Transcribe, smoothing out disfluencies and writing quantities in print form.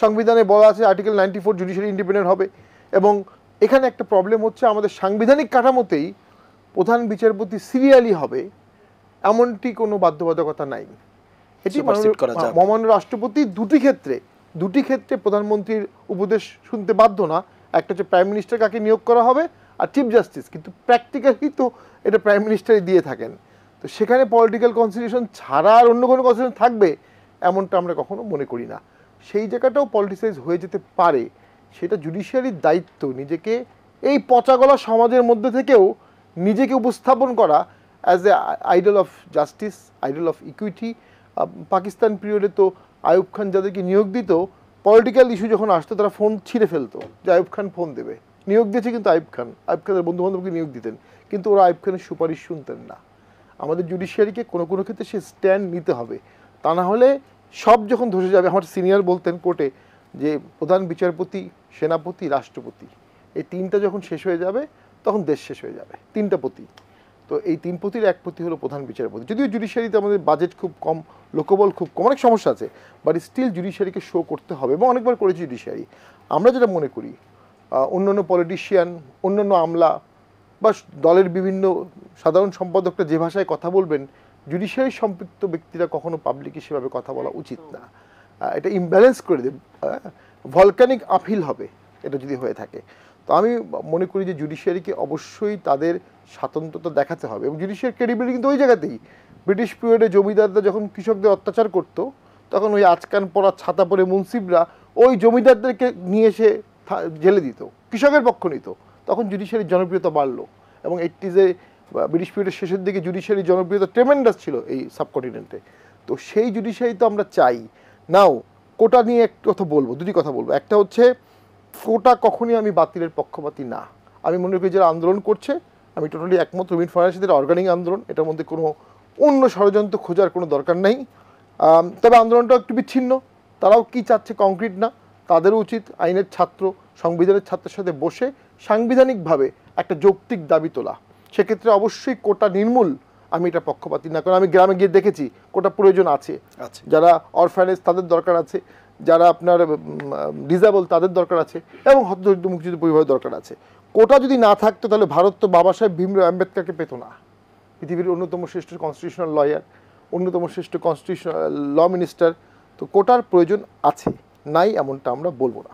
সংবিধানে বলা আছে আর্টিকেল 94 জুডিশিয়ারি ইন্ডিপেন্ডেন্ট হবে, এবং এখানে একটা প্রবলেম হচ্ছে আমাদের সাংবিধানিক কাঠামোতেই প্রধান বিচারপতি সিরিয়ালি হবে এমনটি কোনো বাধ্যবাধকতা নাই। এটি মহামান্য রাষ্ট্রপতি দুটি ক্ষেত্রে প্রধানমন্ত্রীর উপদেশ শুনতে বাধ্য না। একটা হচ্ছে প্রাইম মিনিস্টার কাকে নিয়োগ করা হবে আর চিফ জাস্টিস, কিন্তু প্র্যাকটিক্যালি তো এটা প্রাইম মিনিস্টারই দিয়ে থাকেন। তো সেখানে পলিটিক্যাল কনসিডারেশন ছাড়া আর অন্য কোনো কনসিডারেশন থাকবে এমনটা আমরা কখনো মনে করি না। সেই জায়গাটাও পলিটিসাইজ হয়ে যেতে পারে, সেটা জুডিশিয়ারির দায়িত্ব নিজেকে এই পচাগলা সমাজের মধ্যে থেকেও নিজেকে উপস্থাপন করা as a idol of justice, idol of equity. Pakistan পিরিয়ডে তো আইয়ুব খান যাদেরকে নিয়োগ দিত, পলিটিক্যাল ইস্যু যখন আসতো তারা ফোন ছিঁড়ে ফেলতো যে আইয়ুব খান ফোন দেবে, নিয়োগ দিয়েছে কিন্তু আইয়ুব খানের বন্ধু বান্ধবকে নিয়োগ দিতেন, কিন্তু ওরা আইয়ুব খানের সুপারিশ শুনতেন না। আমাদের জুডিশিয়ারিকে কোনো কোনো ক্ষেত্রে সে স্ট্যান্ড নিতে হবে, তা না হলে সব যখন ধসে যাবে। আমার সিনিয়র বলতেন কোর্টে যে প্রধান বিচারপতি, সেনাপতি, রাষ্ট্রপতি, এই তিনটা যখন শেষ হয়ে যাবে তখন দেশ শেষ হয়ে যাবে। তিনটা পতি, তো এই তিন পতির এক পতি হলো প্রধান বিচারপতি। যদিও জুডিশিয়ারিতে আমাদের বাজেট খুব কম, লোকবল খুব কম, অনেক সমস্যা আছে, বাট স্টিল জুডিশিয়ারিকে শো করতে হবে, এবং অনেকবার করেছি জুডিশিয়ারি। আমরা যেটা মনে করি অন্যান্য পলিটিশিয়ান, অন্যান্য আমলা বা দলের বিভিন্ন সাধারণ সম্পাদকরা যে ভাষায় কথা বলবেন, জুডিশিয়ারি সম্পৃক্ত ব্যক্তিরা কখনো পাবলিকে সেভাবে কথা বলা উচিত না। এটা ইমব্যালেন্স করে দেবে, ভলকানিক আপিল হবে এটা যদি হয়ে থাকে। তো আমি মনে করি যে জুডিশিয়ারিকে অবশ্যই তাদের স্বাতন্ত্রতা দেখাতে হবে, এবং জুডিশিয়ারি ক্রেডিবিলিটি কিন্তু ওই জায়গাতেই। ব্রিটিশ পিরিয়ডে জমিদাররা যখন কৃষকদের অত্যাচার করতো, তখন ওই আচকান পরা ছাতা পরে মুন্সিবরা ওই জমিদারদেরকে নিয়ে এসে জেলে দিত, কৃষকের পক্ষ নিত। তখন জুডিশিয়ারির জনপ্রিয়তা বাড়লো, এবং 80s ব্রিটিশ পিরিয়ডের শেষের দিকে জুডিশিয়ারির জনপ্রিয়তা ট্রেমেন্ডাস ছিল এই সাবকন্টিনেন্টে। তো সেই জুডিশিয়ারি তো আমরা চাই। নাও কোটা নিয়ে একটু কথা বলবো, দুটি কথা বলবো। একটা হচ্ছে কোটা কখনই আমি বাতিলের পক্ষপাতী না। আমি মনে করি যারা আন্দোলন করছে, আমি টোটালি একমত, রবীন্দ্র ফারাজের সাথে অর্গানিক আন্দোলন, এটার মধ্যে কোনো অন্য ষড়যন্ত্র খোঁজার কোনো দরকার নেই। তবে আন্দোলনটা একটু বিচ্ছিন্ন, তারাও কি চাচ্ছে কংক্রিট না। তাদেরও উচিত আইনের ছাত্র, সংবিধানের ছাত্রের সাথে বসে সাংবিধানিকভাবে একটা যৌক্তিক দাবি তোলা। সেক্ষেত্রে অবশ্যই কোটা নির্মূল আমি এটা পক্ষপাতী না, কারণ আমি গ্রামে গিয়ে দেখেছি কোটা প্রয়োজন আছে। যারা অরফ্যানেজ তাদের দরকার আছে, যারা আপনার ডিসেবল তাদের দরকার আছে, এবং হতদরিদ্র মুক্তিযুদ্ধ পরিবারের দরকার আছে। কোটা যদি না থাকতো তাহলে ভারত তো বাবা সাহেব ভীমরাও আম্বেদকরকে পেত না, পৃথিবীর অন্যতম শ্রেষ্ঠ কনস্টিটিউশনাল লয়ার, অন্যতম শ্রেষ্ঠ কনস্টিটিউশনাল ল মিনিস্টার। তো কোটার প্রয়োজন আছে, নাই এমনটা আমরা বলবো না।